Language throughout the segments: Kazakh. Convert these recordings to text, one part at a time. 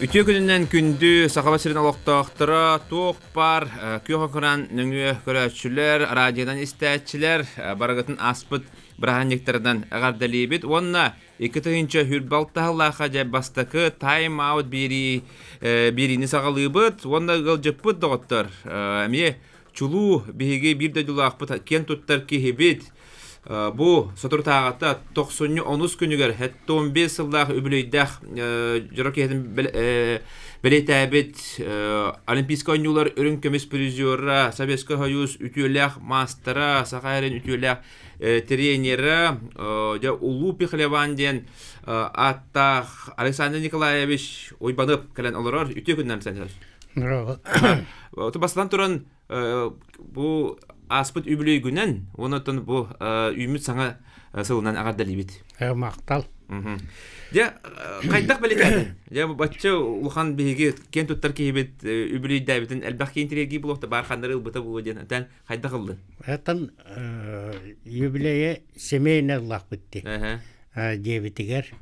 Ütü gününden gündü Sakabasirin aloqtaqtıra toqpar köqıqıran nüngü körəçülər, radiodan istəyətçilər, baragıtın aspıt brahanniklərdən əqardəlibit. Onna 2-ci hürbaltahılaqa cəbbastakı time out birini sağalıbıt. Onna qılcıpıt doğıttır. Əmiye çulu bihigi bir də dülaqpıt ken tuttar ki hibit. Bu sotur tağatta 90-10 günüger hatta 15 yıllar übülüydək jürokehtin beleytəbit olimpiska oyuncular ürün kömüs prizora Sovetski Soyuz ütüləq mastera Sakayrin ütüləq trenera ulu pixlevandiyen attaq Alexander Nikolaevich oybanıp kalen olur ütü gündən sənlər. Bastan turan bu aspıt übülüy günen, ondan bu ümit sana sılından ağardalibit. Maqtal. Ya qaytaq belekadın. Ya batça ulxan bihigi ken tuttar ki hibit übülüy dabitin elbaqi interegi bulaqta barxanları ılbıta bu diyen. Tan qaytaq ıldı. Atan юбилее семейный bitti. Debitiger.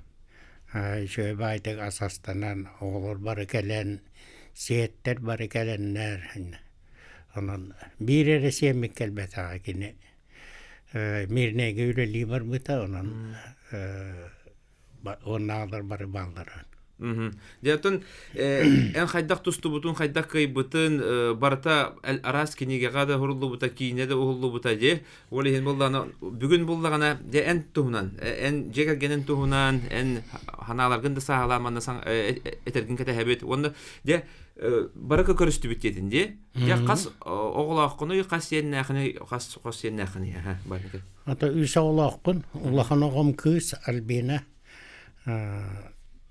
Şöyle baytık asastanan oğulur barı kelen, siyetter barı kelenler. Onun bir yere sevmek kelbet ağakini. Mirne göğüreliği var bıta onun. Onun ağlar barı bağlaran. Diyatun en xaydaq tustu butun xaydaq kaybıtın barata el aras kinige gada hurullu buta kine de uhullu buta je. Olihin bullana bugün bullagana de en tuhunan en jega genen tuhunan en hanalargın da sağlamanda etergin kete hebet. Onda de baraka körüstü bitedin de. Ya qas oğlaqını qas yennaqını qas yennaqını ha baraka. Ata üsa oğlaqın ulaqana qom kız albina.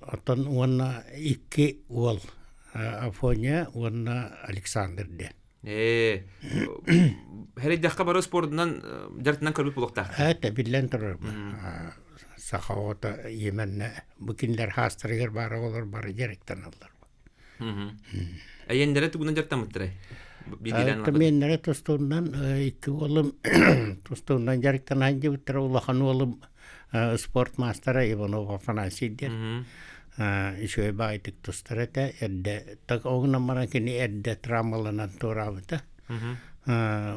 Atan ona iki ol. Afonya ona Alexander'den. Her dakika bara sporundan jartından körbüp bulaqta. Evet, bilen durur. Saxavata Yemen'e bukinler hastırıgır bara olur, bara gerekten alır. Ayendere tugunan jarttan mıttırı? Menlere tostundan iki olum tostundan gerekten hangi bittire ulaqan olum sport mastera Ivanov Afanasiydir. Şöyle baytık tostarete edde tak oğuna marakini edde travmalanan toravıta.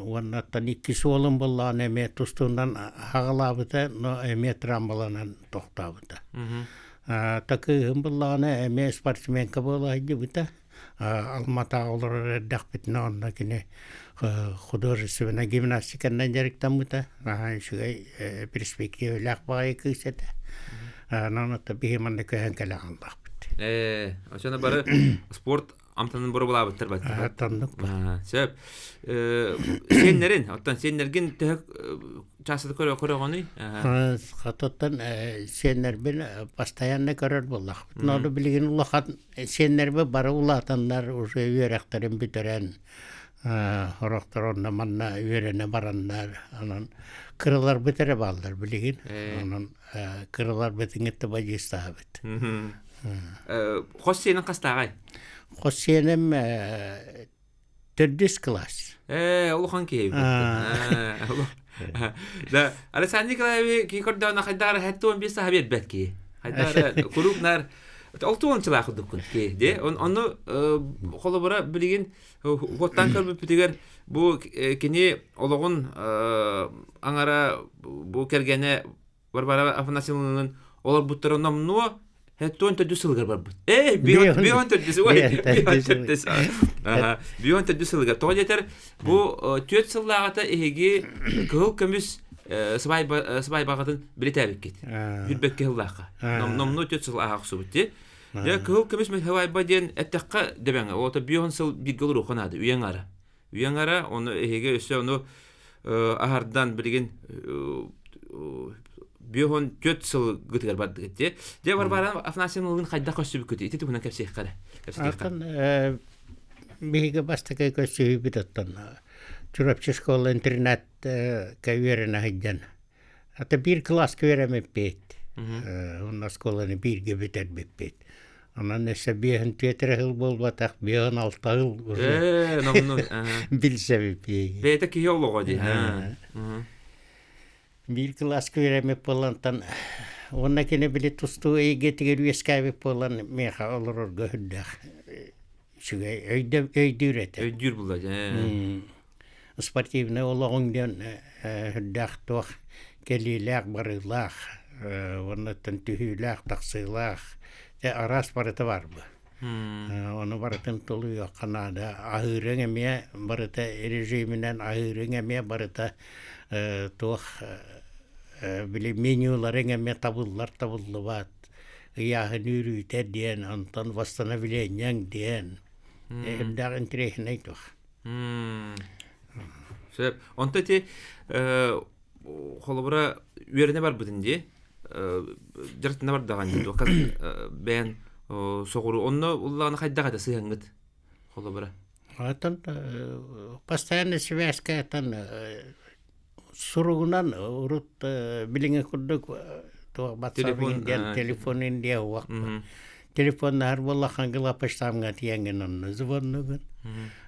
Ondan iki solum bullan eme tostundan hağalavıta no eme travmalanan tohtavıta. Takı bullan eme sportsmen kabolaydı bıta. Almata olur eddak bitne ondakini художественная гимнастикадан жарыктан быта. Şöyle perspektif laqbağay kısete. Nanata bihimanda köhen kalağanlaq bitti. Aşana bara sport amtanın buru bula bitir bat. Tanıdık. Söp. Senlerin, hatta senlergin teh çasıdı körögöny. Hatatan senler bir pastayanna körör bullaq. Nodu bilgin ulaqat senler be bara ulatanlar uşe yüreklerin bitiren Horoktorunda manna yörene baranlar, onun kırılar bitere ballar bilgin, onun kırılar bitingitte bacı istahabit. Hossenin kastağay? Hossenim tördüs klas. Uluhan ki. Da, Alexander Nikolaevi ki kordana haydar hattun bir sahabet betki. Haydar kuluklar Altı çılağı dokun ki de onu kolabora bilgin hottan körbüp bitiger bu kini oloğun angara bu kergene barbara Afanasiyon'un olar buttar namnu hetton tedüsülger barbut. Biyon tedüsü var. Biyon tedüsülger. Toğ yeter bu tüet sılağata ehegi kıl kömüs Sıvay bağıdın biletəbik git. Hürbekki hıllaqa. Nomnu tüet sılağı xusubutdi. Ya kıl kömüs me hevay badyen ettaqqa debenge. Ota biyon sıl bir gılır oxanadı. Üyen ara onu ehege üstü onu ahardan bilgin biyon tüet sıl gıtgar bardı gitti. Ya barbara Afanasiyon'un qayda koşubuk gitti. İti tuğunan kapsayıq qara. Atan bihiga bastakay koşubu bitattan. Çurapçı skola internet köyerine hidden. Hatta bir klas köyereme bit. Onun skolani bir gibi terbit. Ondan neyse bir han tüyetere hıl bol batak bir han alta hıl. Namnu. Bilse bir. Beyte ki yolu godi. Bir klas köyereme polantan Онна кене били тусту эйге тигер үескәбек болан меха олорорга хүддәх. Шугай өйдүрәтә. Өйдүр булды. Спортивный ологоңден хүддәх тох келиләк барылах. Оннан түһүләк тақсылах. Арас барыты бар бу. Оны барытын толу яқанада ахырың әме барыта режимінен ахырың әме барыта тох били менюларын әме табыллы бат. Яғын үрүйтер ден, антон восстановлениең ден. Хүддәк интересен айтох. Сөп, онта те холобра үйеріне бар бүтінде, жарттына бар даған дейді. Бән соғыру, онны ұллағына қайда сыйыңғыд холобра? Атын постоянно связка атын суругунан урут билиңе курдук батсабыгын телефон инде уақпы. Телефоннар боллахан гыла паштамға тиеңген онны звоннугын.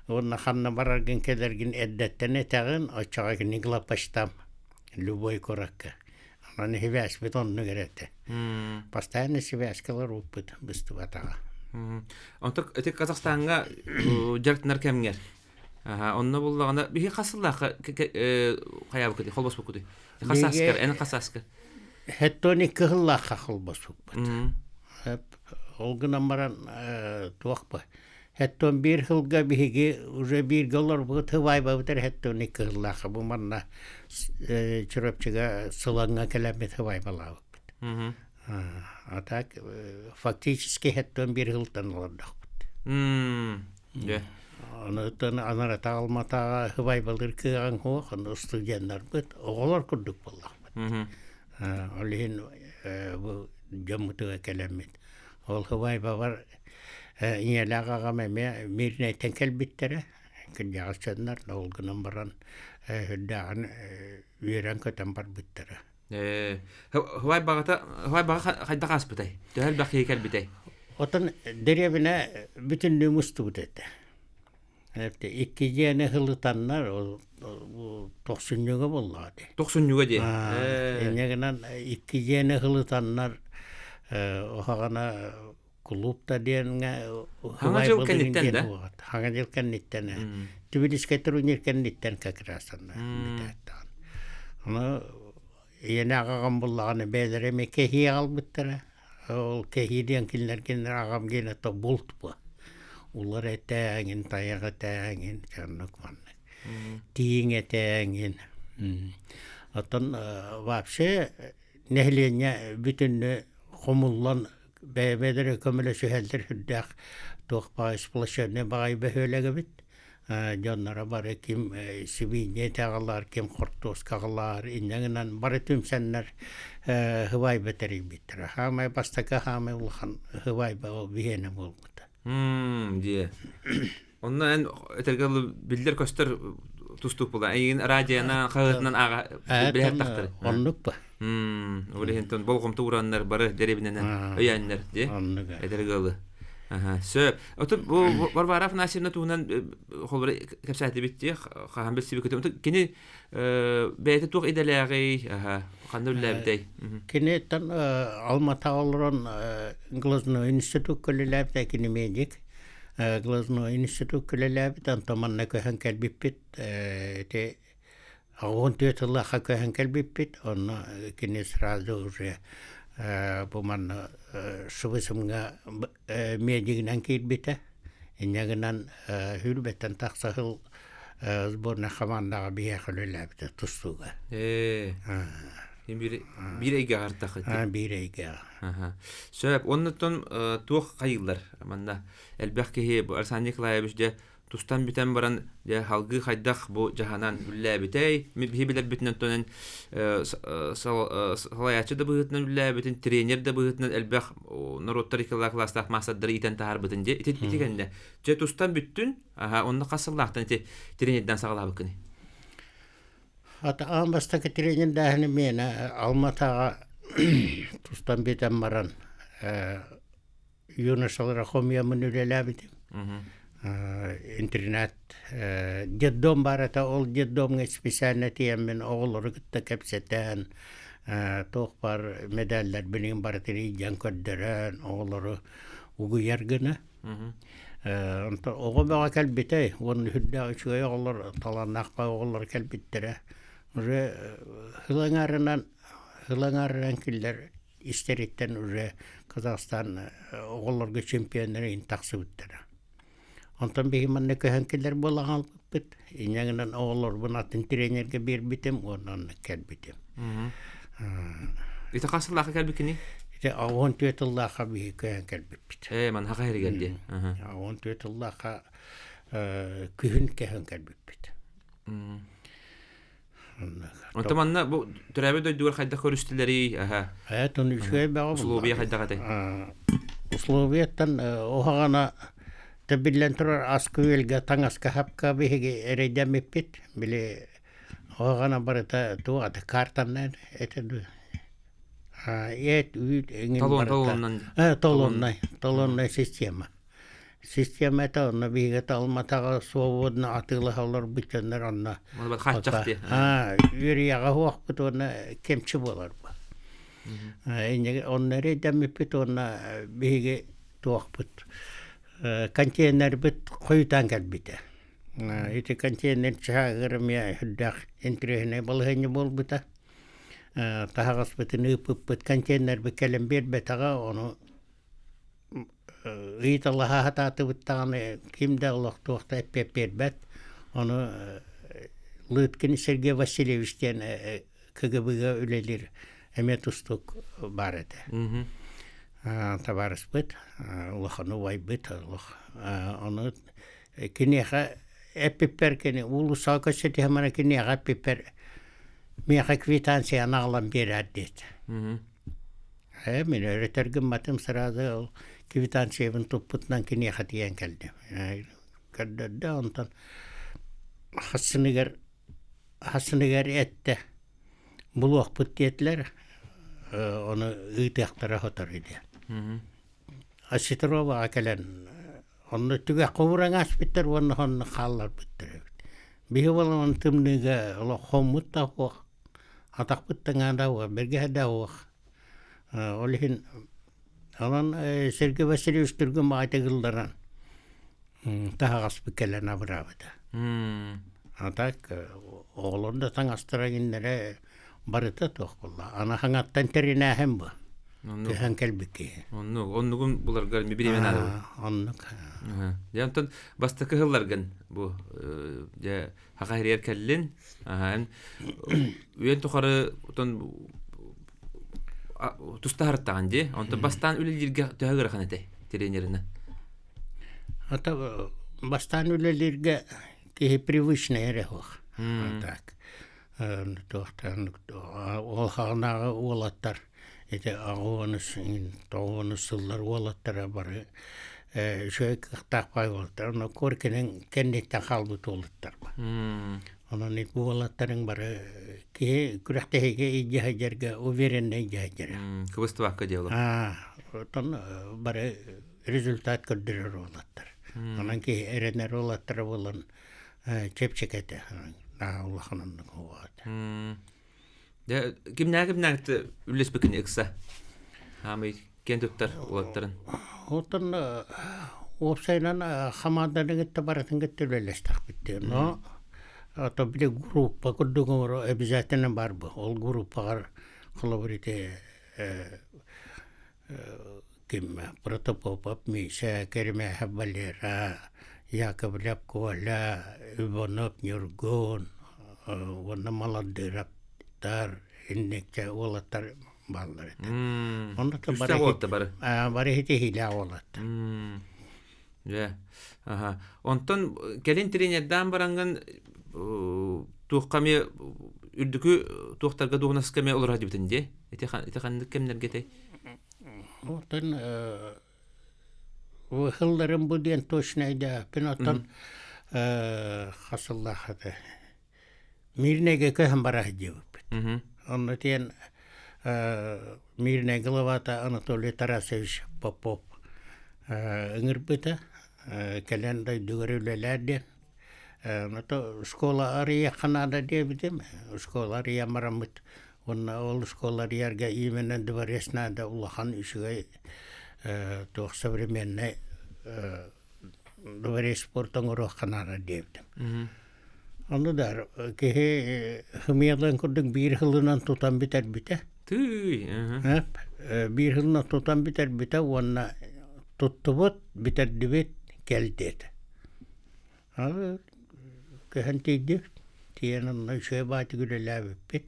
Онна ханна бараргын келерген эддеттен этәгін очаға гыла паштам. Любой коракка. Анан хивәс бит онны керетті. Постоянно связкалар уппыт бысты батаға. Онтық өтек Қазақстанға жарттынар кәмгер. Онны боллағына бейі қасыллақы қаябы көді, қолбас бұл көді. Қасаскар, әні қасаскар. Хеттони кығыллаққа қолбас бұл бұд. Олгынан баран туақпы. Хеттон бір хылға бейге уже бір голор бұд хывайба бұтыр хеттони кығыллаққа. Бұл марна чүрөпчіға сылаңға кәләмет хывайбалау бұд. Так, фактически хеттон бір хылтан олардақ бұд. Онытын анарата алматаға хывайбалыр кыған хоқ, оны студенттар бұд, оғылар күрдік болақ бұд. Олығын жамытыға кәләмет. Ол хывайба бар инелағаға мәме мирнәйтен кәлбеттері, күндяғы сөннар, олғынан баран хүддағын үйерен көтен бар бұттары. Хывайбаға қайда қас бұтай? Төхәл бақи кәлбетай? Отын дәребіне бүтін нөмісті бұдайды. Икки жені хылытаннар тоқсынюға болады. Тоқсынюға де? Енегінен икки жені хылытаннар оғағана клубта дейінге Хаңа жыл кәнеттен да? Хаңа жыл кәнеттен. Тбилиске тұрынер кәнеттен кәкірасында. Оны ені ағаған болағаны бәдіреме кехи албыттары. Ол кехи дейін келінер ағам келі бұлт бұ. Улар әтәңін, таяқ әтәңін, жанық манны. Тиң әтәңін. Атын вообще нәхлене бүтінні қомыллан бәйбәдірі көмілі сүйәлдір хүддәқ тоқпа сплашыны бағай бәхөлігі біт. Жоннара бары кем сибине тағалар, кем қортос қағалар, иннеңінен бары түмсәнлер хывай бәтәрі біттірі. Хамай бастақа хамай ұлған хывай бәу бейені болмыды. Дие. Онна ән өтергелі білдер көстер тұстық болды. Әйін радияна қағытынан аға білер тақтыры. Онлық ба. Олегентен болғымты ұранлар бары дәребінен өйәнлер. Өтергелі. Сөп. Отып, бар Афанасьевна туғынан қолбары кәпсәті бітті, қаған білсі бі көтім. Кені бәйті туқ иделәғи, қанды үлі әбітай? Кені тан Алмата олырын Глазно институт көлі әбітай кені медик. Глазно институт көлі әбітай, антаманна көйін кәлбіппет, ағын төтіліға көйін кәлбіппет, оны кені сразу уже бұман шывысымға медигінен кейлбеті, енегінен хүрбеттен тақсағыл сборна командаға бияқылы ләбіті тұстуға. Bir eyge артақы. Bir eyge. Сөп, оннытын туық қайылар. Манда әлбәқ кеге Арсан Николаевич де тустан бітен баран халгы қайдақ бұл жағанан үллә бітей. Бейбілер бітінен төнен салаячы да бұғытынан үллә бітін, тренер да бұғытынан әлбәқ народтар икілі кластақ мақсаддары итен тағар бітінде. Итекенде. Же тустан біттін, онны қасыллақтан тренерден сағала бұкыны. Ата амбастаки тренердәһіне мені Алматаға тустан бітен баран юношалар хомиямын үлелә бітім. Интернет детдом бар ата, ол детдомға специально тиеммен оғылары күтті кәпсеттен Тоқ бар медальлер білген бар тері жан көддерін, оғылары ұғы ергіні. Оғы баға кәлбеті, оның хүдді үшіғай оғылар, таланаққа оғылар кәлбеттері. Уже хылаңарынан кілдер истереттен уже Қазақстан оғыларға чемпионлары тақсы бүттері. Онтан бейманны көһен кілдер болаған бұт. Инеңінен оғылар бұнатын тренерге бер бітім, онан кәл бітім. Ите қасыллақы кәлбекіні? 14 жыллақа бейі көһен кәл бітпіт. Ман хақа хері кәлді. 14 жыллақа күхін көһен кәл бітпіт. Онта манна бу төрәбе дөйдүгөр хайда көрүстүләри, Тон үшөй бағы бұл. условия хайда катай. Условияттан оғағана табиллен тұрар асқы өлге таңасқа хапқа бейге әрейден меппет. Біле оғағана барыта туғады картаннан әтеді. Үйт әңін барыта. Талоннай система. Система это онна бейге талматаға свободна атылы халар бүттенлер онна. Оны қатчақты. Үрияға хуақ бұт онна кемчі болар ба. Онна әрейден меппет онна бейге туақ бұт. Контейнер бит қойтан кәлбіті. Эти контейнер чағырым я хүддақ интерегіне болғаны бол бұта. Тағас бітін үпіп бұт контейнер бі кәлім бер бетаға оны үйт Аллаға хататы бұттағаны кімді Аллах туақта әппеп бер бәт. Оны Лыткин Сергей Васильевичтен КГБ-ға өлелер әмет ұстық бар еді. Табарыс бұд, ұлықыны вай бұд, оны кенеға әппеппер кені, ұлы сауқа сөті хамана кенеға әппеппер меға квитансияны ағылан бері әддет. Мен өретергім матым сыразы квитансиябын тұппытынан кенеға тиен кәлді. Кәлді онтан хасынығар әтті бұл оқпыт детілер, оны ұйтақтыра хотар еді. Аситрова әкелен, оны түге қуыран аспеттер, оны қалар бүттір. Бейі болы оны түмнігі қомыт да оқ, атақ бүттіңа да оқ, берге да оқ. Олығын, онын Сергей Васильевич түргі мағайты ғылдаран тағас бүкелен абырабыды. Атақ оғылында таң астыра кендері барыта тоқ болла. Ана хаңаттан теріне әхем бұл. Көһен кәлбікі. Оннығын бұларға мебіремен ады бұл. Оннық. Ямтан басты кығыларған бұл хақа херер кәлін. Үйен тұқары тұста харыттаған де. Онтан бастан өлелерге түйәгір қанетай тренеріні. Бастан өлелерге кейі привычный әрі оқ. Так. Ол хағынағы олаттар, ағуаны сыллар олаттара бары жөй қықтақ бай олаттар. Оны көркенің кәндеттен қалбыт олаттар ба. Onun bu olatların var ki kürehtege icajerge uverenne icajer. Kıvıstı vakka diyorlar. Otan var rezultat kırdır olatlar. Onun ki erenler olatlar olan çepçekete. Allah'ın kuvvet. De kimler üles bakın eksa. Hamı kendiler olatların. Otan opsaylan hamadan gitti baratın gitti ülestak bitti. No. Ata bir gruppa kurdukları обязательно var bu. Ol gruppalar kolaborite kim Protopopov, Misha, Kerime Habalera, Yakov Lepkola, Ivanov Nurgon, Vana Maladiraptar, Innekçe olatar balları. Onda da bari hiti hile olat. Ya. Aha. Ondan gelin trenerden barangan tuğqamı ürdükü tuğtarga doğunası kame olur hadi bitinde. Etiqanlık kimler getey? Ondan o hılların bu diyen toşnayda ben ondan hasıllahadı. Mirnege köhen bara hıcıvıp. Ondan diyen Mirne Gılavata Anatoly Tarasevich Popov ыңырбыта, кәләнді дүгірілелерден. Школа ария қанада дебідем, школа ария марамыт Онна ол школалар ярга именен дворецнада улахан үшігай тоқ современный дворец спортың ұраққанара дептім. Онудар кеhe хымиялан күрдің бір хылынан тутан бітер біте. Түй. Bir hılına tutan biter ona tuttubut biter dibet geldi. Abi kehen tiydi tiyanın şöyle batı güleler bit.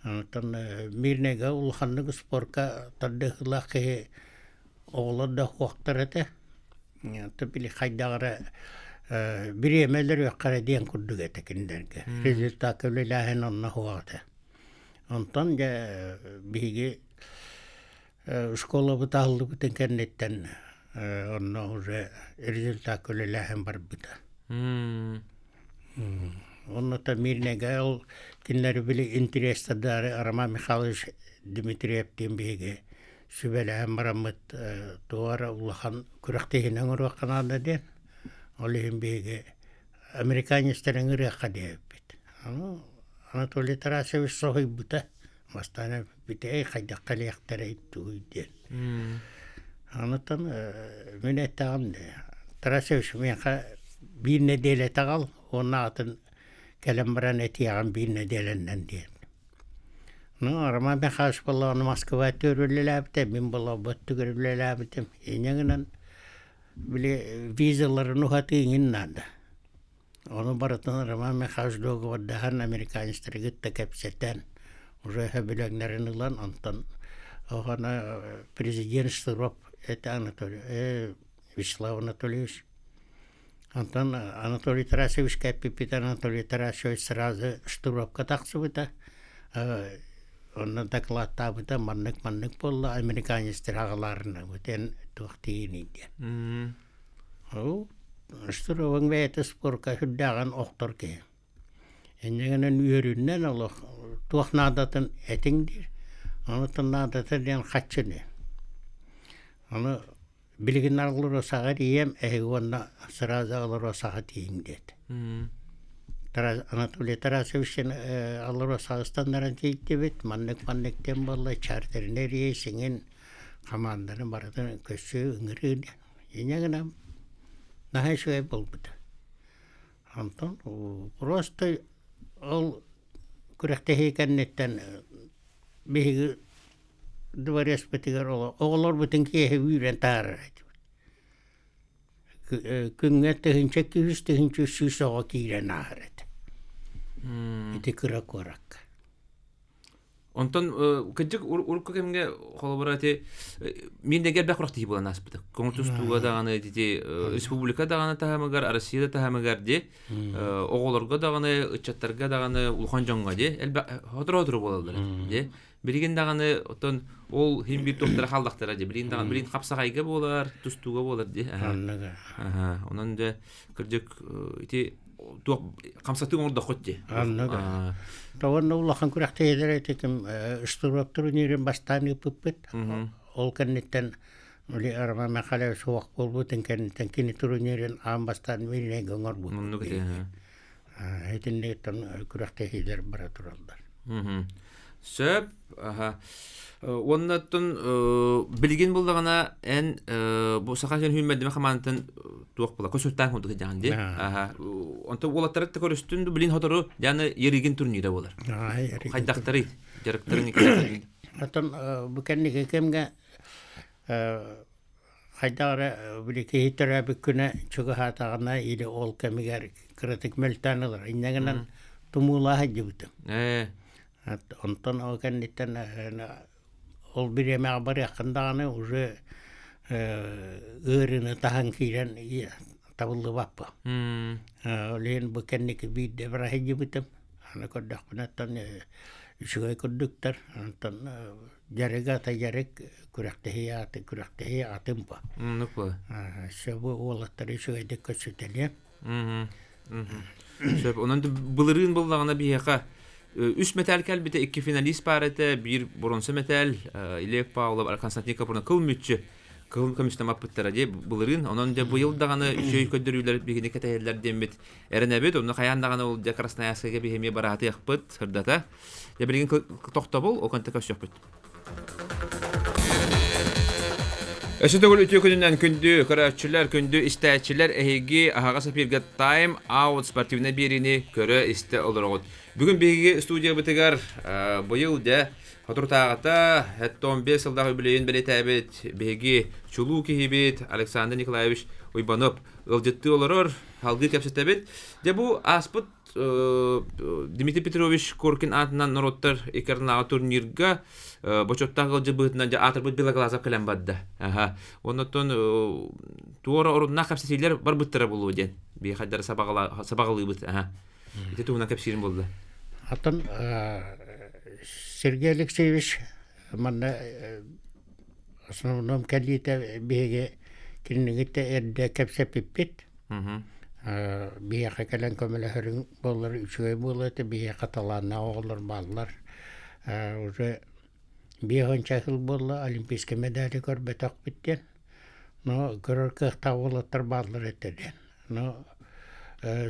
Anlatan mirnega ulhanlık sporka tadı hıla ki oğlan da vaktarete. Tabii haydağıra bir yemeler ve karadiyen kurdu getekinlerge. Rezultat güleler onunla huağda. Ondan ya bigi школа буталды бүтін кәннеттен онна уже результат көлеләһен бар бүті. Онната мирнеге ол кинләре білі интерестадары Арама Михайлович Дмитриев дембеге сүбәләһен барамыт туара улахан күрәктегенен уракканада ден. Ол ембеге американецтерен үрәкка деп бит. Анатолий Тарасевич сохой бүті. Мастана битей хайдаккалы яктары иттуйден. Анатан мен айтагам Тарасевич менха бир неделе тагал, оны атын келем баран этияган бир неделеннен ден. Арама мен хаш болла оны Москва төрүлеләбите, мен болла ботту көрүлеләбитем. Энеңнен биле визаларын ухатыйын нанда. Оны баратан Арама мен хаш догу ваддахан американецтер гытта кепсетен. Уже билегнерин улан антон огана президент Штыров это Анатолий Вячеслав Анатольевич. Антон Анатолий Тарасевич капитан Анатолий Тарасевич сразу Штыровка таксыбыта. Он доклад табыта маннык болла американецтер агаларына бүтен туктыйын иде. Штыровың бәйті спорка хүддаған оқтор ке. Эннегенен үйөрүннен олық туақнадатын әтіңдер. Оны тыннадатын ден қатшыны. Оны білген алыр осаға дейем, онна сразу алыр осаға дейін деді. Анатолий Тарасевичен алыр осағыстанларын дейді бет, маннык-манныктен болла, чартерінер ейсіңін команданы баратын көсі үңірі. Енегенем нахай шөй бол бұды. Антон, просто ол күрәктәһи кәннеттән биһиге дворец битигер оғлар бүтін киһи үйрен таарыр. Күнгә тәһинчә киһис тәһинчә сүсәгә кирен аарыр. Ити кырак. Онтон кыжык урукка кемге холоборати миндегер бакракти булан аспыты. Конкурстуга даганы дити республика даганы тахамагар, Россияда тахамагар ди, оголорга даганы, ычаттарга даганы улхан жонга ди, hodro болалар ди. Билген даганы отон ол химбир доктор халдактара ди, билген даганы билин капсагайга болар, тустуга болар ди. Онон да кыжык ити туак камсаты орда хотти. Таван улахан күрәктәйләр әйтәм, Штыров турнирын бастан иппет. Ол кәннеттән Ули Арама Михайлович вак булбутын кәннеттән кине турнирын бастан миленә гыңар бу. Әйтәндән күрәктәйләр бара торалар. Сөп, оннаттан билген булдыгына эн бу сахажын хүммәдеме хамантын туак була. Көсөттән хунды дигәнде. Онта улаттар көрөстүндү билин хотору яны ереген турнире булар. Хайдактары, жарыктарын икән. Атын бу кәннеге кемгә хайдары билеке хитерә бикүнә чыгы хатагына или ол кемгәр критик мөлтәнләр. Иннәгәннән тумула хаҗыбыты. Онтон кәннеттән ол биреме бар якындаганы уже өрүнө тахан кирен табылды баппа. Олен бу кәннеке бидде бар хаҗыбыты. Аны коддакнаттан үшүгөй коддуктар. Онтон жарыга та жарык күрәктәһи атымпа. Нукла. Шәбу олаттар үшүгөй көчөтеле. Шәб онан булырын булдагына бияка üç metal kelbite iki finalist parete bir bronze metal Ilef Pavlov Konstantin Kapurna kıl кылын комиссияма пыттара де булырын онон де быйыл даганы жөй көдөрүлөр бигине кетелер демит эренебит оны каян даганы ол де Красноярскага бихеме бараты якпыт хырдата я билген токтобул оконта көсөкпүт Эсетөгөл үтө күнүнөн күндү көрөчүлөр күндү истечилер эги агасы бирге тайм аут спортивный берини көрө исте олоргот бүгүн биги студия битигер быйыл де Хатуртагата 15 жылдагы билейин билетебит беги чулуу кийбит Александр Николаевич Уйбанов ылжытты олорор халгы кепсетебит де бу аспыт Дмитрий Петрович Коркин атынан нороттар экернага турнирга бочоттагы жыбытынан да атырбыт белоглазов калам бадда. Онотон туора орунна кепсетилер бар буттара болуу ден. Би хаддар сабагалы бут. Ите туна кепсирин болду. Атын Сергей Алексеевич манна основном калита беге кинигите эрде кепсепиппит. Бия калан көмөлөрүн боллар үчөй болот бия каталанна оглор баллар уже бия ханчахыл болла олимпийский медали көрбөтөк биттен но көрөркө тавылаттар баллар этеден но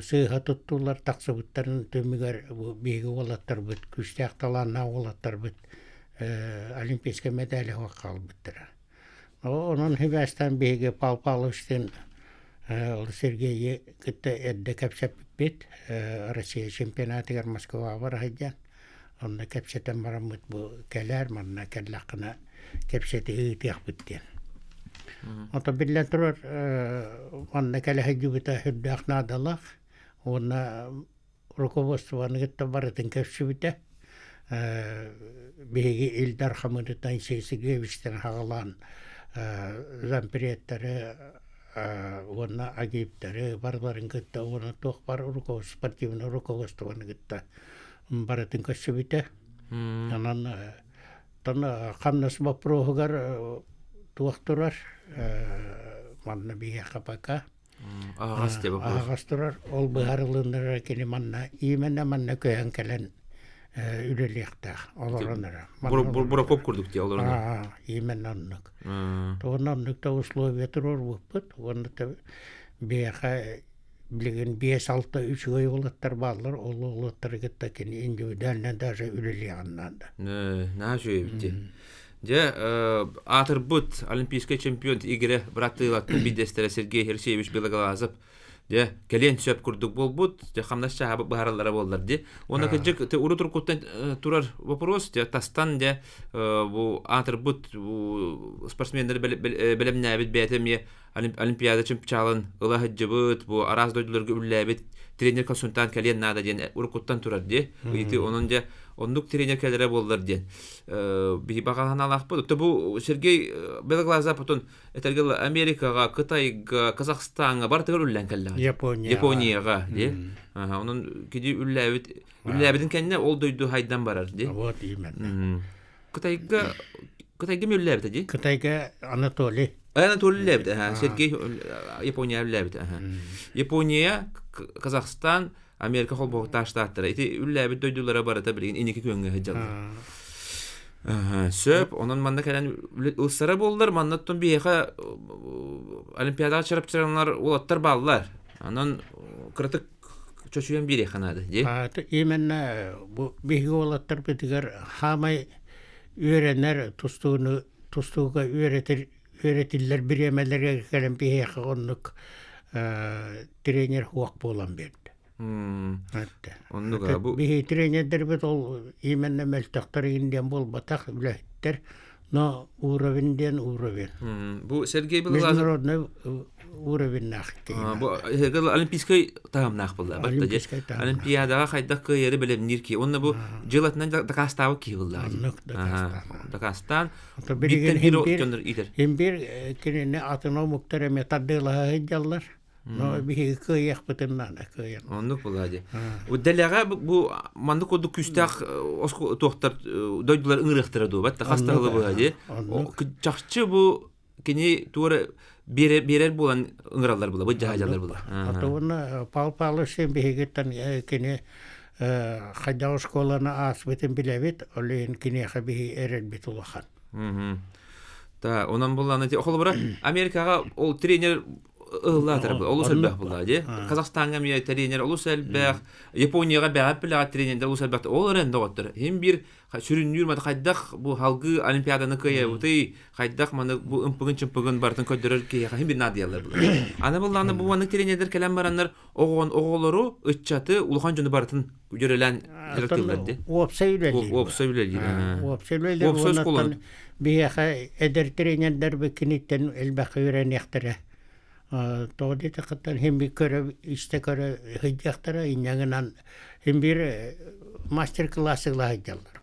сыйга туттулар таксыбыттарын төмүгөр биги болаттар бит күчтөк таланна болаттар бит олимпийский медали калбыттыр онун хебастан биги Палпаловичтен ол Сергей кытта эдде кепсеппит Россия чемпионатыгар Москва бар хайдан. Онда кепсетен барамыт бу келер манна келлакына кепсети ыйтык биттен. Ото биллен турар манна келе хайдубита хүддак надалак. Онда руководствоны кытта баратын кепсебите. Беги Илдар Хамыдытан Сейсигевичтен хагалан зампиреттері Вона агиптары барларын кытта оны тох бар спортивный руководствоны кытта баратын көсөбүтө. Анан тана камнас бапрогар туактурар манна бие капака. Агастырар ол быгарылындар кени манна именне манна көйөн келен үлелиякта олоронара. Буракоп курдук те олоронара. Имен аннык. Тоонанныкта условия турор буппут. Онда бияка билген 5-6 3 болаттар баллар, ол олаттар кетта кени индивидуально даже үлелияннан да. На жөйбүтти. Же атырбыт олимпийский чемпион игре братыла бидестере Сергей Алексеевич Белоглазов де келен сөп курдук болбут же хамнашча бааралара болдор де оны кежек те урутур куттан турар вопрос же тастан де бу атырбыт спортсмендер белемнәбит бетеме олимпиада чемпионын ылахыжыбыт бу араз дойдуларга үлләбит тренер консультант келен нада ден уркуттан турар де ити онун же ондук тренер келере болдор ден би багалан алакпы бу Сергей Белоглазов потом этергел Америкага, Кытайга, Казахстанга бартыгар үллән келләр. Японияга, де. Онун киди үлләбитин кенне ол дойду хайдан барар, де. Вот именно. Кытайга үлләбит, де. Кытайга Анатолий үлләбит, Сергей Япония үлләбит, Япония, Казахстан, Америка холбогта штаттары. Ити үлләбит дойдулара барата билген инеки көңгө хаҗалар. Сөп, онан манда кәлән ылсара болдылар, мандаттан бейеға олимпиадаға чарап чыранлар олаттар балылар. Анан кырытык чөчуен бере қанады, де? Именно бейге олаттар бітігер хамай үйренер тұстуға үйретілер біремелерге кәлін бейеға онлық тренер хуақ болан берді. Бихи тренердер бит ол именно мөлтөктөр инден болбатак билеттер, но уровенден уровень. Бу Сергей Белоглазов международный уровень нахки. Бу олимпийский тамнах булда. Олимпиадага кайда кыйры билемнир ки. Онны бу жылатынан Дагестан ки булда. Дагестан. Биттен химбир кинене атына муктар метаддыла хыжаллар. Но бихи кыйяк бытыннан кыйяк. Ондук булади. Удалага бу мандык оду күстак оско токтор дойдулар ыңырыктырды. Батта хастагылы булади. Чакчы бу кини тура берер булан ыңыралар була, бу жаһажалар була. Атуна Палпалыш бихигеттен кини хадяу школаны асбытын билебит, олен кини хабихи эрел бит улахан. Та, онан булланы те охол бара Америкага ол тренер ыллатыр бу. Олус элбэх булла, де. Казакстанга мия тренер олус элбэх, Японияга бәгәп билага тренер олус элбэх. Ол ренде готтыр. Хим бир сүрүнүр мата хайдах бу халгы олимпиаданы кыя бути, хайдах маны бу ымпыгын чымпыгын бартын көдөрөр ки хим бир надиялар бу. Аны булланы бу ваны тренерлер келем бараннар оголору ыччаты улхан жөнү бартын көрөлән жирәтелдерди. Опсайлер. Бияха эдер тренерлер бекиниттен элбэх үйрәнәхтәре. Тоди тақаттан хим бир көрө исте көрө хыҗактара инягынан хим бир мастер-класслар хаҗалар.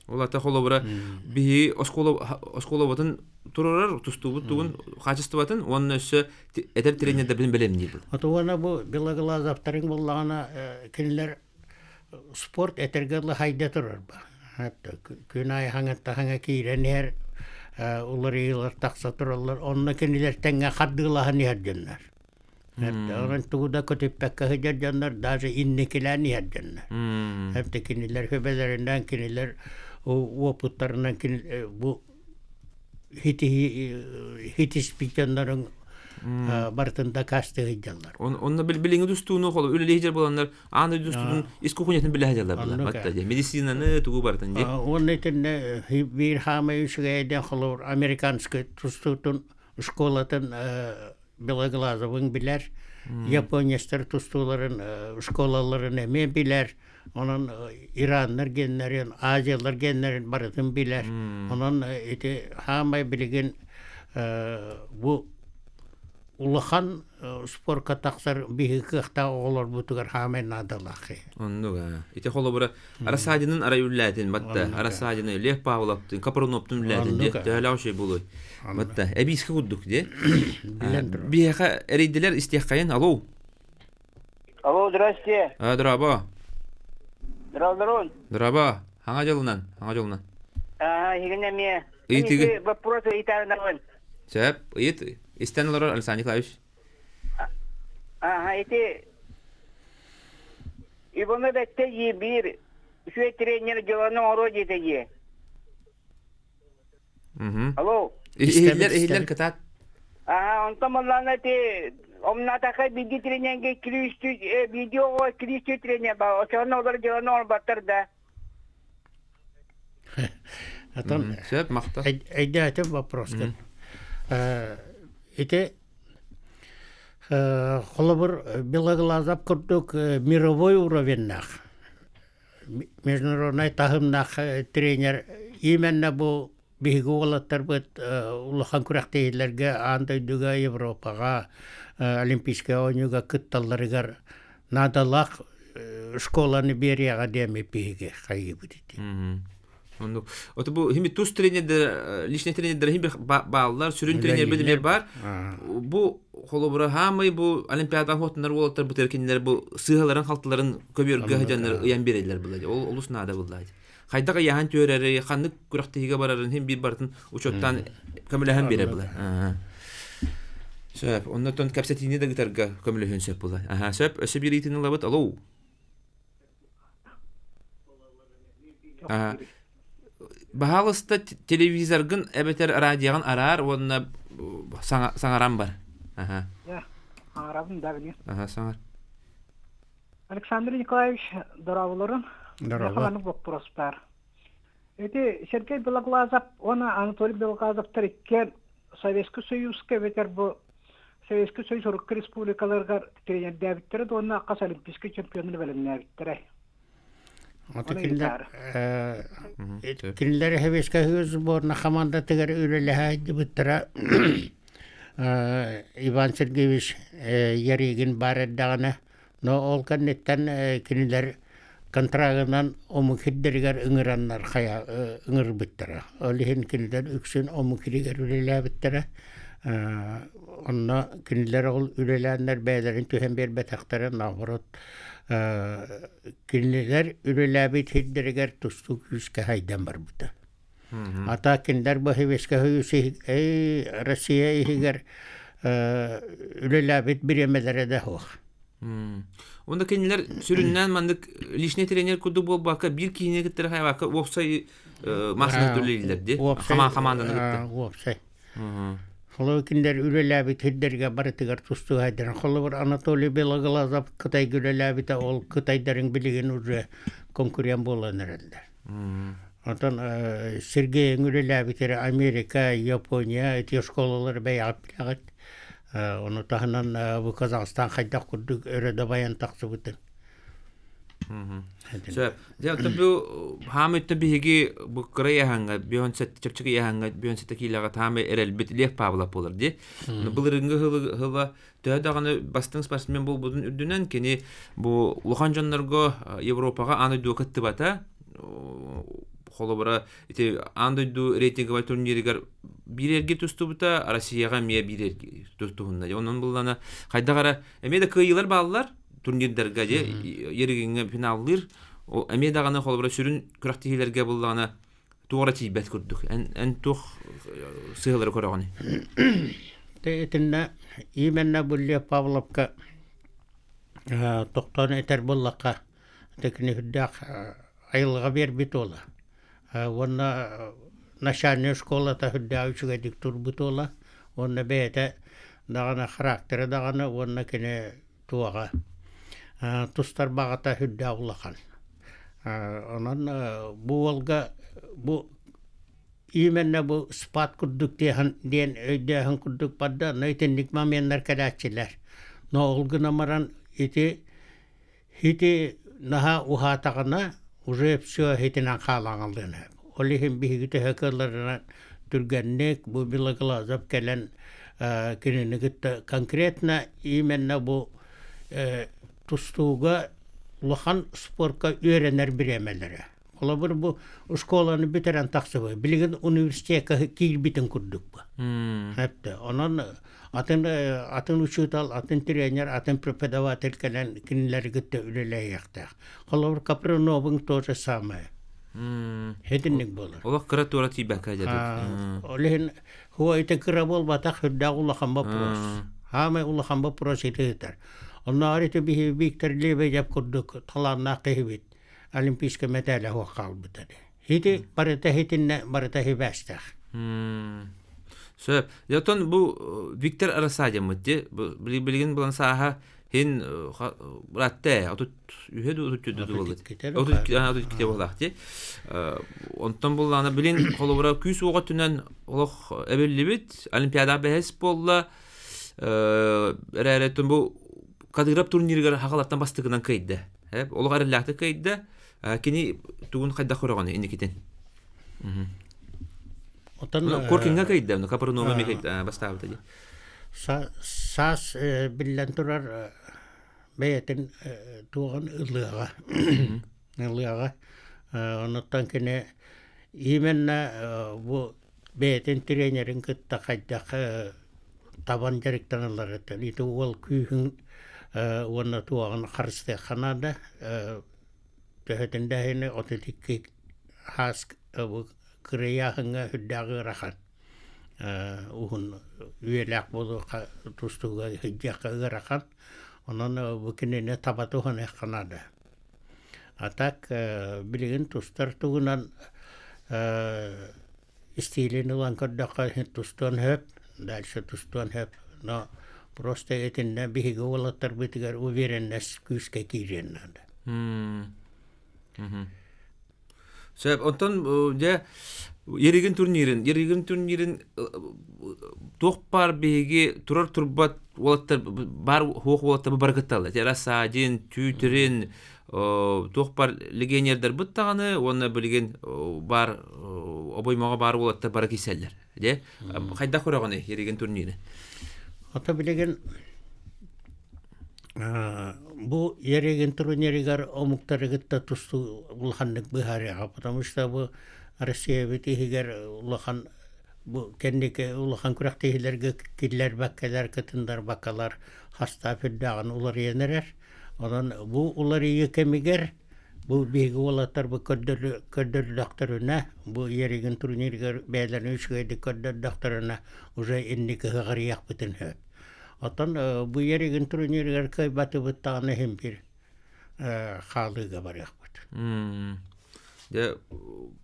Ола та холобра би осколобатын турарар тустубут тугун качестватын оннысы эдер тренерде билем диби. Атуана бу билаглазаптарын буллагана кинлер спорт этергеле хайда турар ба. Хатта күнай хангатта ханга киренер уларыйлар такса туралар онна кинлер тенге хаддылаһын ярдыннар. Хатта оран тугуда көтөппәккә хаҗарданнар даже иннекеләни ярдыннар. Хатта кинлер хөбәләреннән кинлер опыттарынан бу хити спикерлерин бартында касты хаҗалар. Онна билиңи дустууну холо үлележер боландар аны дустун искукунятын биле хаҗалар булар. Батта медицинаны тугу бартын ди. Онны тенне бир хамы үшгәйдән холор американский тустутун школатын Белоглазовын билер. Япониястар тустуларын школаларын мен билер. Onun İranlar genlerin, Aziyalar genlerin barıtın biler. Onun hamay bilgin bu ulahan spor kataksar bihikıqta oğlar butugar hamay nadalakı. Onduga. İte holo bura Arasadinin arayüllatin batta. Arasadini Lev Pavlov'tun, Kapronov'tun üllatin de. Tehla o şey buluy. Batta. Ebiski kudduk de. Bihika eridiler istihkayen. Alo. Alo, здрасте. Дрaba. Здравствуй. Дрaba. Hangi yolundan? Хигене мне. Итиги. Вопрос итарнавын. Сәп, ит. Истенлер Александр Николаевич. Эти Ивана бетте бир şu тренер Джованни Ороди теги. Алло. İhiller katat. Он там ланати Омнатака биги тренерге кирiştü video кирiştü тренер ба. Очоно олар Джованни ол баттырда. Atan Сәп, мақта. Айдатым вопрос. Это холобур Белоглазов курдук мировой уровеннах. Международный тахымнах тренер именно бу бигуолаттар бит улахан күрәктейләргә андайдыга Европага олимпийская ойнуга кытталларыгар надалак школаны берияга деми пиге кайбыт. Онду. Ото бу хими туз тренердер, личный тренердер хими баллар, сүрүн тренер билимер бар. Бу холобура хамы бу олимпиададан хотундар болоттар бу теркинлер бу сыгаларын халтыларын көбөргө хаҗаннар ыян берелер булады. Ол улус нада булады. Хайдага яхан төрәре, ханнык күрәктеге барарын хим бир бартын учоттан көмөлөһөн бере булады. Сөп, оннотон капсетини да гитарга көмөлөһөн сөп булады. Сөп, өсө бир итин лабыт. Алло. Бахалыста телевизоргын эбетер радиоган арар, онна саңарам бар. Саңарабын дагы. Саңар. Александр Николаевич Доравларын. Здорово. Вопрос-бар. Это Сергей Белоглазов, он Анатолий Белоглазов тіріккен Советский Союзке ветер бұл Советский Союз Рукка Республикаларға тренер дәбіттірі, оны қас олимпийский чемпионы бәлімін дәбіттірі. Кинлер хевеска хыз борна команда тегер үреле диптера Иван Сергеевич яригин барадагына но ол каннеттен кинлер контрагынан омукиддергер ыңыраннар хая ыңыр биттера олихин кинлер үксүн омукиддергер үреле биттера онна кинлер ол үреләннәр бәйләрен төһәм бер бәтәхтәре нагырот кинлер үреләбит хиддергер тустук үскә хайдан бар бута. Ата кинлер бу хевескә хүйүсе Россия игер үреләбит биремәләре дә хох. Onda kendiler süründen mandık lişne trener kudu bol baka bir kine gittir hayvaka opsay masna döleylerdi. Hamandan gitti. Opsay. Хolo киндер үлеләбит хиддерге барытыгар тусту хайдырын. Холо бір Анатолий Белоглазов Кытай үлеләбит ол Кытайдарын билеген уже конкурент болан әрелдер. Отан Сергей үлеләбит Америка, Япония эти школалар бәйгап билегет. Оны тахынан бу Казахстан хайдак курдук өрөдө баян таксы бутын. Så det att bu hamit bihi bu krayahanga bion set chakchakiyahanga bion set kilaga tame erel bit leh pavla polardi. Bulurunga hıva tödagаны бастың спортсмен бул будун үрдүнөн кени бу улахан жоннорго Европага аны докатты бата. Холобара ити андыду рейтинговый турниргер бирерге тустубута Россияга мия бирерге тустугунда. Онун буллана кайдагара эмеде кыйылар баллар турнирдерге же еригинге финаллыр. O emedagаны холбара сүрүн күрактилерге буллана тугра тийбет күрдүк. Эн тух сыйлар көрөгөнү. Тетинна именна булле Павловка токтон этер буллакка текни худак айылга бербит ола. Онна начальная школа та худдаучуга диктор бутола. Онна бете дагана характери дагана онна кине туага. Тустар багата худдаулахан. Онан бу олга бу именне бу спат курдук ден өйдәһен курдук падда нәйтенник маменнар кадачилар. Но олгына маран ити наха ухатагына уже все хитинан халаңалдын. Олихин бигите хакерларына түргәннек бу билаглазап келен киненегит конкретно именне бу тустуга улахан спортка өйренер биремелери. Ола бір бу школаны битерен тақсыбы. Билеген университетке кирбитин курдук бу. Хепте. Онан атын учутал, атын тренер, атын преподаватель келен кинилер гитте үлелей яқтақ. Ола бір Капрановың тоже самое. Хединник болар. Ола кыра тура тибака жадык. Олehen хуа ите кыра болбатақ хүдда улахан вопрос. Хамай улахан вопрос итетер. Онна арите бихи Виктор Лебедев курдук таланна кыйбит. Олимпийская медаль его қалбытады. Хити барыта хитинне барыта хибастах. Сөп. Ятон бу Виктор Арасадимыдди билген булан саха хин ратте отут үһеду отут болду. Отут ките болакти. Онтон буланы билин холобра күс ого түнен олох эбеллибит Олимпиада бехес болла. Эреретен бу кадырап турнирге хагалаттан бастыгынан кайды. Олох арылакты кайды. Кини тугун кайда хорогоны индикитен. Отан коркинга кайда, Капрановга мекайда бастабыта ди. Сас билен турар бейтен туган ылыга. Ылыга. Онтан кини именна бу бейтен тренерин кытта кайда табан директорлар этен. Ити ол күйүн онна туган харсте ханада Töhötendähine otetikki hask kırıyahınga hüddägı rahan. Uhun üyelek bolu tustuga hüddägı rahan. Onun bukinine tabatuhan ekkanada. Atak bilgin tustar tugunan istilini olan kaddaka tustuan höp. Dälse tustuan höp. No prosta etinne bihiga olattar bitigar uvirennes kyske kirjennada. Söp ondan de yerigin turnirin toqpar begi turar turbat olattar bar hoq olattar barakattalı. Terasajin tütrin toqpar legionerler buttagаны onu bilgen bar oboymaga bar olattar barakiseller. De qayda qoragаны yerigin turniri. Ata bilgen bu yeregen турниригер омуктарыгытта тусту улханнык быхарыга, потому что бу Россия битигер улахан бу кендике улахан күрәктегеләргә килләр баккалар кытындар бакалар хаста фиддаган улар янерер. Онан бу улар екемигер бу биге улаттар бу көддөр докторына бу yeregen турниригер бәйләрне үчгәде көддөр докторына уже иннеке гырыяк битен хөп. Отон бу еригин турниргер кай баты буттаганы hem bir халыга бар яқпыт. Я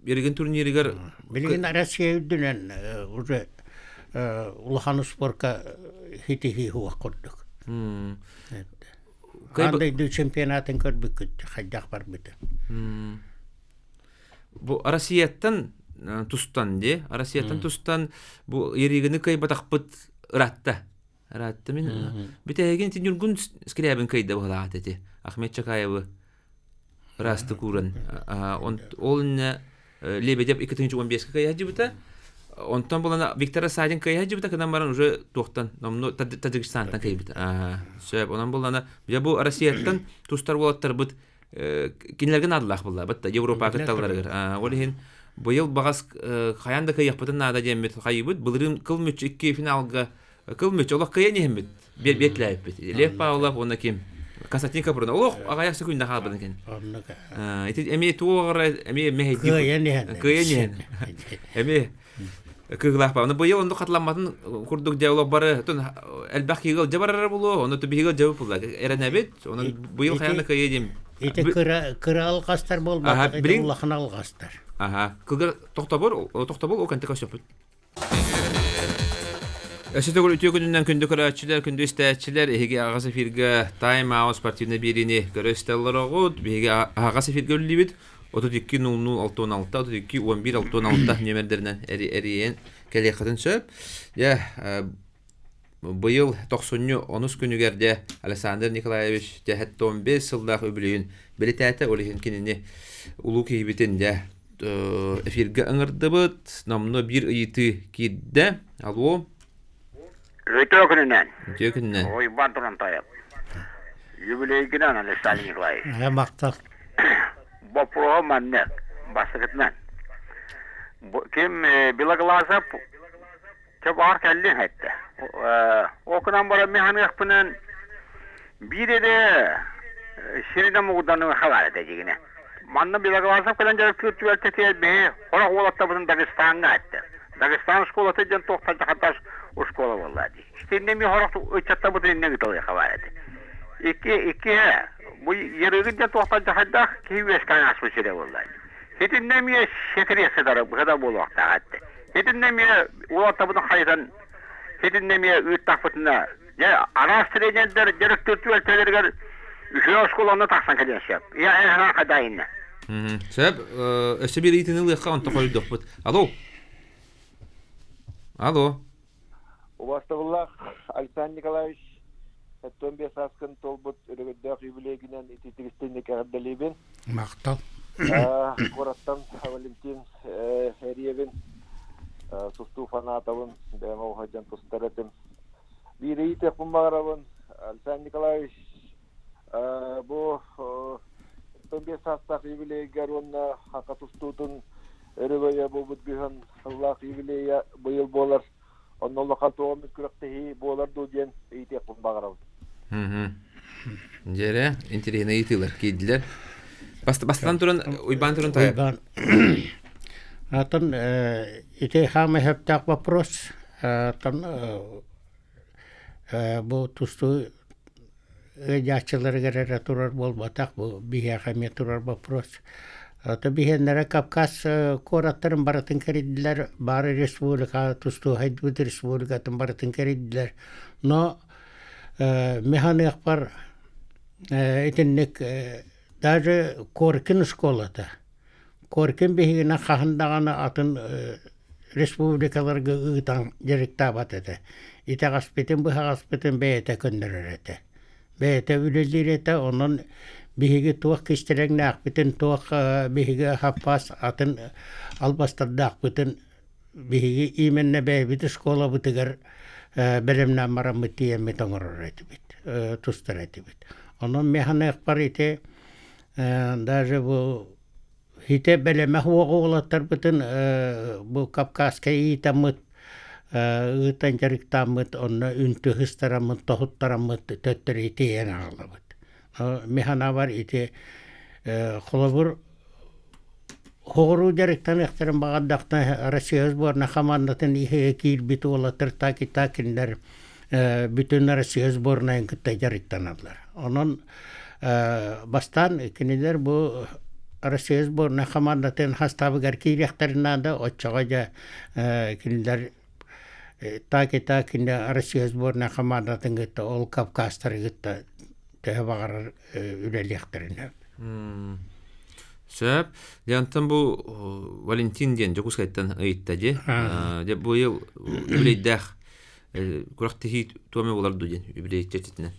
ерген турниригер Билген Россия үддүнен уже улахан спорка хити хуа курдук. Кандай ду чемпионатын көрбүккүт хайдак бар бит. Бу Россияттан тустан Россияттан тустан бу еригени кай батакпыт ратта мен битеген тинюргун скрябин кайда багат эти Ахмет Чакаевы расты куран ол не Лебедев 2015 кай хаҗибыта онтан булана Виктор Садин кай хаҗибыта кадан баран уже тохтан номно Таджикистантан кайбыта сөп онан булана я бу Россияттан тустар болаттар бит кинлерген Аллах булла бит Европа кытталарга олин быел багас хаянда кай япытын нада демет кайбыт былырым кылмыч 2 финалга кылмыч олак кай нехмет бетләп бит Лев Павлов оны ким Константин Капрун олох агаяк секундда халбын кен ити эми тугара эми мехди кыйен эми кыглах ба. Оны быел онда катламатын курдук диалог бары. Тон элбах кигел жабарар булу, оны тубигел жабып була. Эренебет, оны быел хаянда кыйдим. Ите кыра алгастар болбады, Аллахын алгастар. Кылгыр тохтобор о кантика сөпүт. Әсетөгөл үтө күнүнөн күндү көрәчилер, күндү истәчилер, эге агасы фирге Time Out спортивный берини көрөстелләр огут, беге агасы фирге либит 32-00-616, 32-11-616 номерлеринен эриен келекатын сөп. Я быйыл 90-10 күнүгерде Александр Николаевич 15 жылдагы өбүлүн билетәте олеген кинини улуу кейбитин де эфирге ыңырдыбыт, намны бир ыйты кидде. Алло. Өтө күнүнөн. Өтө күнүнөн. Ой, бар туран таяп. Юбилейгинен Александр Николаевич. Мактал. Бу программаны басыгытнан. Ким Белоглазов чабар келди хетте. Окунан бара механикпынан биреде ширина мугданын хабар этегине. Манна Белоглазов калан жарып күртүбөл тетелбе, ора олатта бутун Дагестанга айтты. Дагестан школасы жан тоқтан жахаташ у школа боллади. Штеннеми хоракту өчатта бутун неги толы хабар эти. Iki bu yerinde tohtan jahada kiyes kan asıl şey vallahi. Hedinle mi şekeri sedara bu kadar bolu hatta. Hedinle mi o tabudan hayran. Hedinle mi üttafatına ya araştırıcılar direktör telerler şu şkolanda taksan keden şey. Ya en kadayın. Sebep ösebir itini liqa anta koyduk bu. Alo. Alo. Уважаемый Александр Николаевич, Том Бесаскин толбут регулярных юбилейгинен итигистенник ардалибин. Мактал. Кораттан Валентин Эриевин, Сусту Фанатовын, Дэмов Хаджан Тустаретин. Бирейте Пумаровын, Александр Николаевич, бу Том Бесастак юбилейгер онна Хакатустутун Эревая болбут бихан Аллах юбилейя быйыл болар. Оннолла хатуамыз күрәктеһи болар дуден итеп багарау. Жере интересно итилер кидилер. Бастан туран уйбан туран тая. Уйбан. Атон ите хаме хептак вопрос. Атон бу тусту ячыларга турар болбатак бу бия хаме турар вопрос. Ата бихеннәре Кавказ кораттарын баратын керидилер, бары республика, тусту хайдбут республикатын баратын керидилер. Но механик бар, этинник, даже Коркин школата. Коркин бихигіне қағындағаны атын республикаларға ұйтан жеректа батады. Ите ғаспетін, бұға ғаспетін бәйеті көндірір еті. Бәйеті үлелер еті, оның биһиги туох кистерегне акбытын туох биһиги хаппас атын албастарда акбытын биһиги именне бэйбит школа бытыгар белемнен марамыт тиеммит оңорор этибит тустар этибит. Онон механик бар ите даже бу хите белеме хуоголаттар бытын бу Кавказка иитамыт ыытан жарыктамыт онно үнтү хыстарамыт тохуттарамыт төттөр итиен агалабыт. Механа бар ите холобур хоғыру жарықтан эхтерен бағаддақтан Россия сборна командатын ихе кирбит олатыр таки-такиндер bütün Россия сборная кытта жарыктаналар. Onun бастан кинилер bu Россия сборная командатын хастабыгар киряхтарынан да отчага кинилер та кине Россия сборная командатын гытта ол Кавказтар гытта тәбагар үлелехтерин. Сөп, янтан бу Валентин ден жокускайттан ыйттажы. Деп бу ел үлейдах курактыхи томе боларду ден үлейттетинен.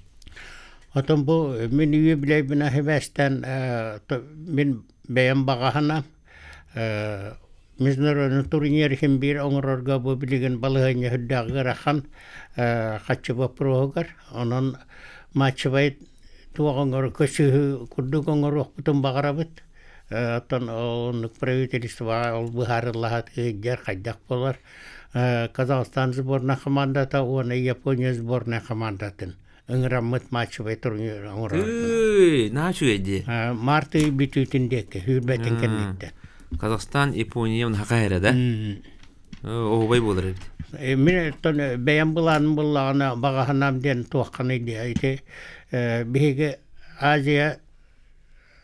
Отон бу мен юбилей бина хебестен мен бәян багахана международный турнир хем бир оңрорга бу билеген балыгыны хөддагырахан качыба прогар онон матчбайт туагоңор көсү курдугоңор окутун багарабыт. Отон он правительство ол бухарылахат гер кайдак болар. Казахстан сборная командата, он Япония сборная командатын. Ынграммыт матчбайт турнир оңрор. Начу эди. Марты битүтүндеке хүрбетин кеннетте. Казахстан, Япония, Хакайра, да? Оғыбай болар еді. Мен бәйін бұлағына бағаханам ден туаққаны де. Беге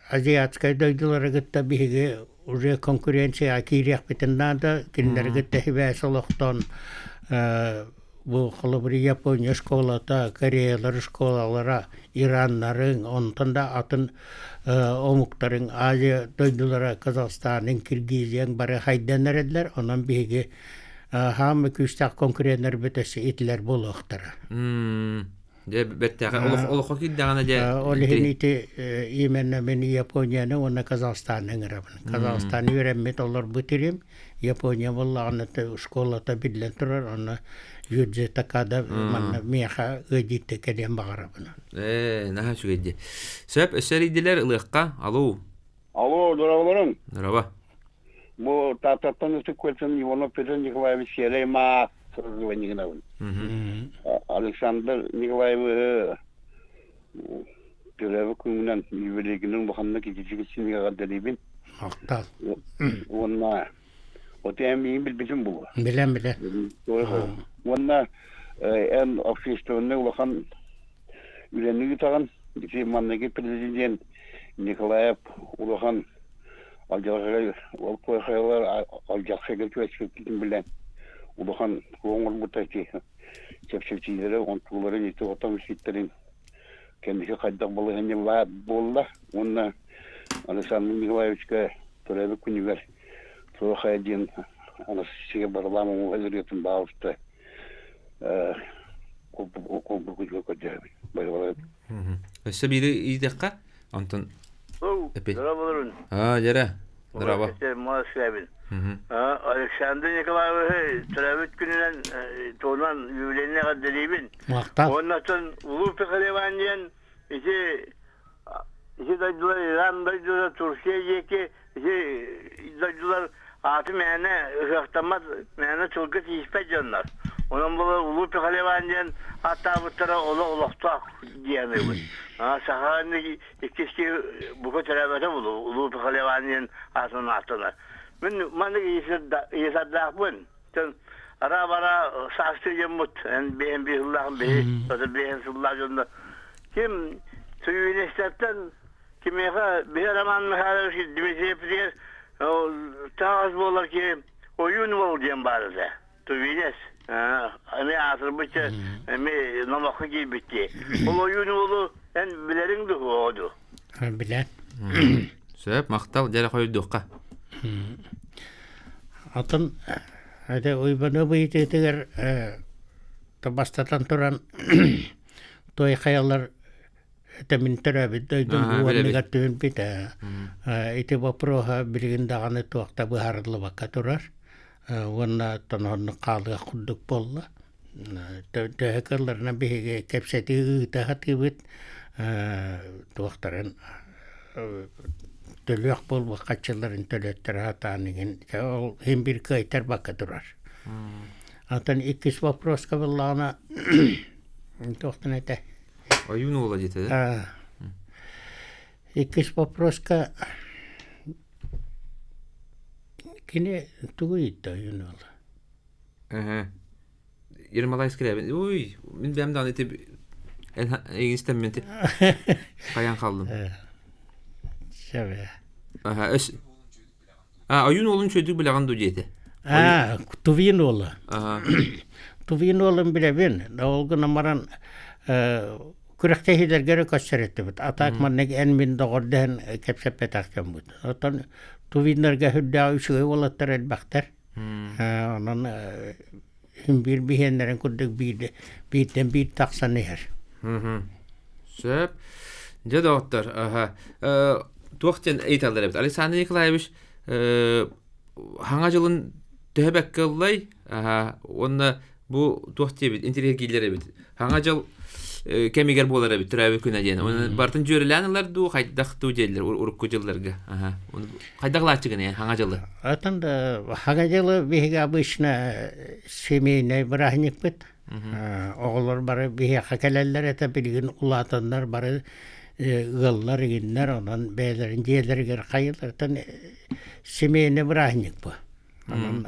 азиатскай дойдылары гітті беге уже конкуренция кирияқ бітіннан да кендер гітті хебәсі олықтан бұл қылыбыры Япония школата, Кореялар школалара, Иранларын, онтан да атын омуктарын Азия дойдылары Казахстанның, Киргизияң бары хайданар еділер, онан беге хамы күстақ конкуренттер бітесі етілер бұл оқтары. Олыққа кейдіғана де... Олығын еті еменне мен Японияны, оны Казахстанның ұрабын. Казахстан үйренмет олар бұтырым, Япония болағаны школата білден тұрар, оны жүдзе такада меха өдетті кәден бағарабын. Наға сүгейді. Сөп, өсәрейділер ұлыққа, алу? Алло, дұрағыларым. Дұрава. Бұл тататтан үсік көлсін Иванов Петр Николаевич Серейма сұрғыванығынауын. Александр Николаевы төрәбі күңінен юбилейгінің бұқанына кетешігі сенеге қаддалейбін. Ақтал. Онна, оты әмейін білбізім бұл. Білем. Онна ән общественный ұлақан үйленігі тағын, маннеге президент Николаев ұлақан алжақшайға көшкеттің білен. Улахан оңыр бұтайты чепшепчилері, онтулары нете отам үсеттерін кендігі қайдақ болығыне болла. Онна Александр Николаевичка төрәбі күнігер тұра қайден анасыға барламы өзіретін бағышты қолбы күзге көтері байғалайды. Өсі бірі идеққа? Антон әпе. Дұра болырын. Жәрі. Дұрава. Александр Николаевич Трәбіт күнінен тоғынан юбилейіне қадделейбін. Мақтал. Оннатын ұлы пекалеванден есе дайдылар Иран дайдылар, Турсия еке дайдылар аты мәне ұшақтамаз мәне чылғы тиіспәй жанлар. Onun bu Ulu Pekalevan'dan hatta bu tara olakta diyemeyiz. Sahanın ikisi bu kadar bulu Ulu Pekalevan'dan aslında attılar. Ben yesaddak bun. Ara saçtığım mut. Ben bir Allah'ım ben Allah yolunda. Kim suyun istetten kime bir zaman mehara şey demesi yapıyor. Tağız bolar ki oyun olacağım bari. Tüyünes. Ame asır bıçı, ame namakı gibi bitti. O oyunu olu, ben bilerin de oldu. Bilen. Söp, maqtal, jara koyduqqa. Атын, әді ойбаны бұйт етігер табастатан тұран той қаялар әтімін түрәбі дойдың уанныға түн біті. Эти вопроға білген дағаны туақта бұхарылы баққа тұрар. Онна тонорны қалыға құддық болла. Төхекерлеріне бейге кәпсәті ұйтағаты бұд туақтарын төлөк болбы қатшыларын төлөттір атанығын. Ол hem bir кайтар баққа тұрар. Атын иккіс вопроска боллағына тоқтын әті. Ойын ола жетеді? Иккіс вопроска Kine tuğuydu oyun ola. Ермолай скребин. Ой, мен бәмдан итеп егістен мен теп қаян қалдым. Şöyle. Aha, ayın olun çöydük bilağın du jeti. Tuvin oğlu. Aha. Tuvin oğlum bile ben. Olgun amaran kürektehiler geri kaçar etti. Atak mannek en bin doğurdan kepsep etakcam bud. Otan tuvinlerge hüdda üşüğü olatlar elbaktar. Onun bir bihenlerin kurduk birden bir taksan neher. Söp. Je doktor. Aha. Tuğten eytallar evet. Alexander Nikolaevich hanga жылын төбәк кыллай. Aha. Onda bu tuğte bit intergillere bit. Hanga жыл кемигер болар бит түрәбе күнә дигән. Оны бартын җөреләнләр ду хайдак ту җилләр урык җилләргә. Ага. Оны хайдаклар чыгын хanga жылы. Atan da hanga жылы биге обычно семейный брахник бит. Оғылар бары биге хакалалар eta билген улатаннар бары гыллар гиннер онан бәйләрен җерләргә кайылырдан семейный брахник бу. Анан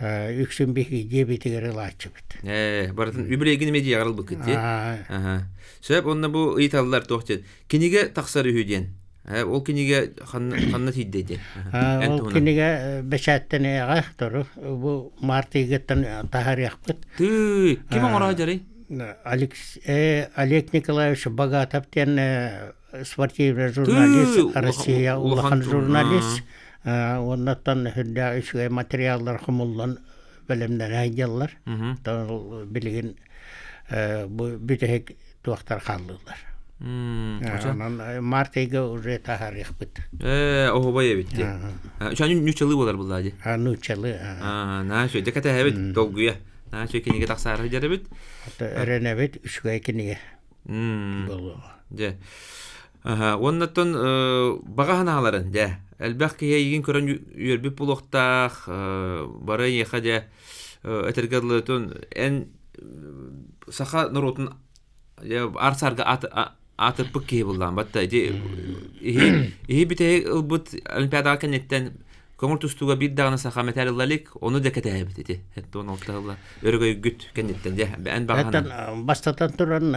үксүн биге җебитегә лачып бит. Бартын үбрегин медиа гарыл бу китте. Ага. Сөп онда бу ыйталлар тохтет. Киниге таксары хүден. Ол киниге ханна тидде. Ол киниге бешәттен яга тору. Бу мартигеттен тахарих бит. Түй, ким аңара жарый? Олег Николаевич Богатов тен спортивный журналист, Россия улахан журналист. Оннан хүддә үчгә материаллар хумуллан белемнәр айдылар. Билген бу бүтәк туактар халлылар. Анан мартига уже тахарих бит. Охобай бит. Шаны нучалы булар булады. Нучалы. Нашы декәтә хәбит долгуя. Нашы киниге таксары җары бит. Эрене бит үчгә киниге. Булу. Же. Оннан баганаларын да. Әлбәккә ягын көрән йөрбип булыктак, бары яхаҗа этергәдлетен эн саха нуротын арсарга атып бикке булган. Батта ди бите бут олимпиада кенеттен көңүл тустуга бир дагына саха материаллык, оны да кетә бит ди. Хәтта оны алтыгыла өргөй күт кенеттен дә эн багана. Бастатан туран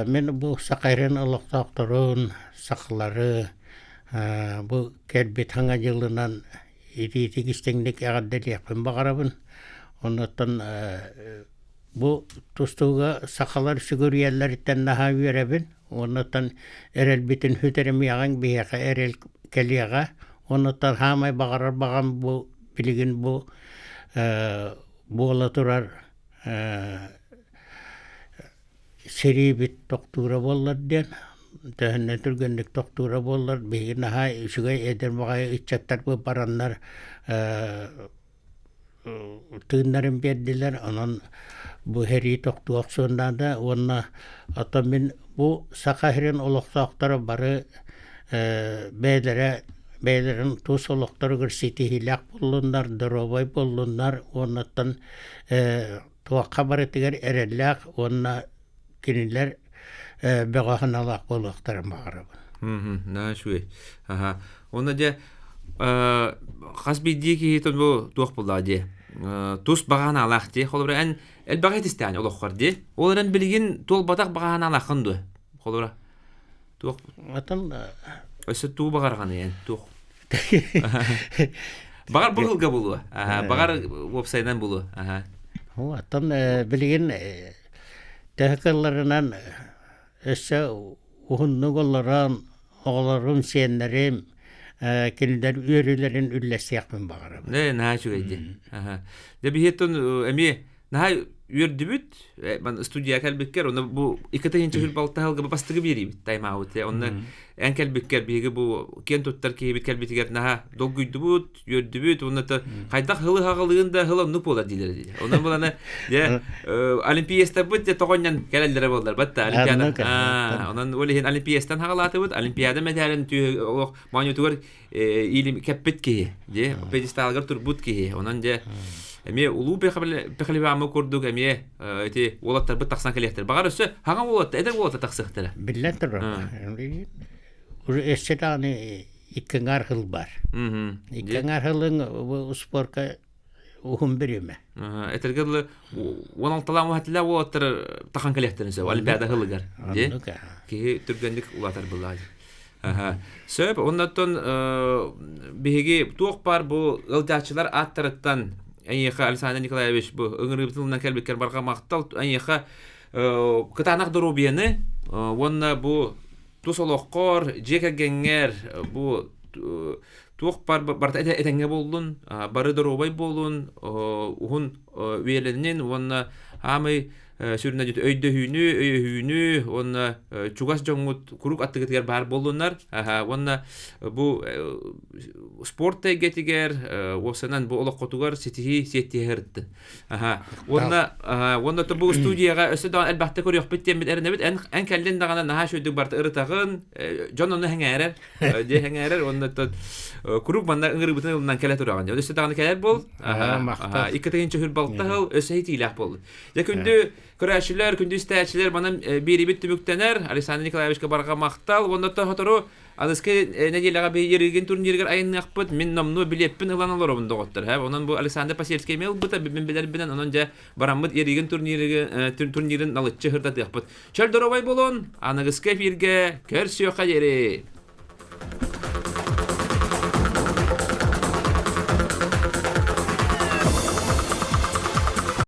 мен бу сакайрын олоктакторун саклары bu kelbet hanga yılından iri gistenglik ağadeli yapın bakarabın. Ondan bu tustuğa sakalar siguriyeller itten naha verebin. Ondan erel bitin hüterim yağın bir yaka erel keliyaga. Ondan hamay bakarar bakam bu bilgin bu olaturar seri bit doktora bollar den. Təhnə türgənlik doktora bollar begin ha şugay eder bagay içatlar bu baranlar tığınların berdiler anan bu heri doktor sonunda da ona atamin bu sakahirin oloqtaqları barı beylerin tuz oloqtары gürsiti hilak bollunlar dorobay bollunlar ondan tuaqqa barı tiger erellak ona kiniler Beğahan Allah boluktarım bağırım. Naşuy. Aha. Onda de hasbi ki hiton bu tuaq buladi. Tus bağan Allah de. Xolura en el bağit istani oloqar de. Olaran bilgin tol bataq bağan Allah'ındı. Xolura. Tuaq. Atan öse tu bağarğan yani tuaq. Bağar bulga bulu. Aha. Bağar websaytdan bulu. Aha. O atan bilgin tehkallarından Esse uhunnu gollaran oğlarım senlerim kendiler üyelerin üllesi yakın bakarım. Ne naçı gaydi. De bir heton emi naha üyerdübüt ben stüdyoya kelbikker onu bu ikatayın çöhül balta halga bastığı biri bit time out onu en kelbikker biri bu kent tuttar ki bit kelbitiger naha dolguydubut üyerdübüt onu da kaydak hılı hağalığında hılı nup ola diler diye. Ondan bulana ya olimpiyasta bit de toğonyan kelellere bollar batta olimpiyada. Ondan öyle hin olimpiyastan hağalatı bit olimpiyada medalin tüy o manyutur ilim kepit ki diye pedestalgar turbut ki ondan de Emi ulu bekali ama kurduk emi eti olatlar bit taksan kelehter. Bagarısı haga olat eder olat taksıktır. Billettir. Uru esedani ikengar hıl var. İkengar hılın bu sporka ухун бириме. Этергел 16-лан вахатла уоттыр тахан коллекторнсы олимпиада хылыгар. Ки түргенлик улатар буллар. Сөп оннан биһиги туох бар бу ылдачылар аттырыттан Айеха Александр Николаевич бу ыңырыбытылынан кәлбеккер барга мактал айеха кытанак дурубияны онна бу тусолоккор жекегенгер бу туох бар барта этеңге болдун бары дурубай болун ухун уеленин онна амы сүрүнө жит өйдө хүнү онна чугас жоңут курук аттыгытыгер бар болунар онна бу спорт тегетигер осанан бу олоккотугар сетихи сеттиерди онна то бу студияга өсөдөн албатта көрөк биттен бит эрнебит эн келден дагана наха шөдүк барта ырытагын жонону хеңерер же хеңерер онна то курук манда ыңырыбытынан келе турган өсө дагана келер бол иккетеген чөһүр балтагыл өсө хитилак болду же күндү көрәшүләр, күндү истәчләр бана бирибит түмүктәнәр. Александр Николаевичка барга мактал, онда тотору адыске неделяга бе йөргән турниргә айнакпыт, мин намну билеппин ыланалар онда готтыр. Онан бу Александр Пасельский мел бута мен беләр белән онан ja барамыт йөргән турнирын алып чыгырда тыппыт. Чәл доровай болон, аныгыска биргә көрсөй кадере.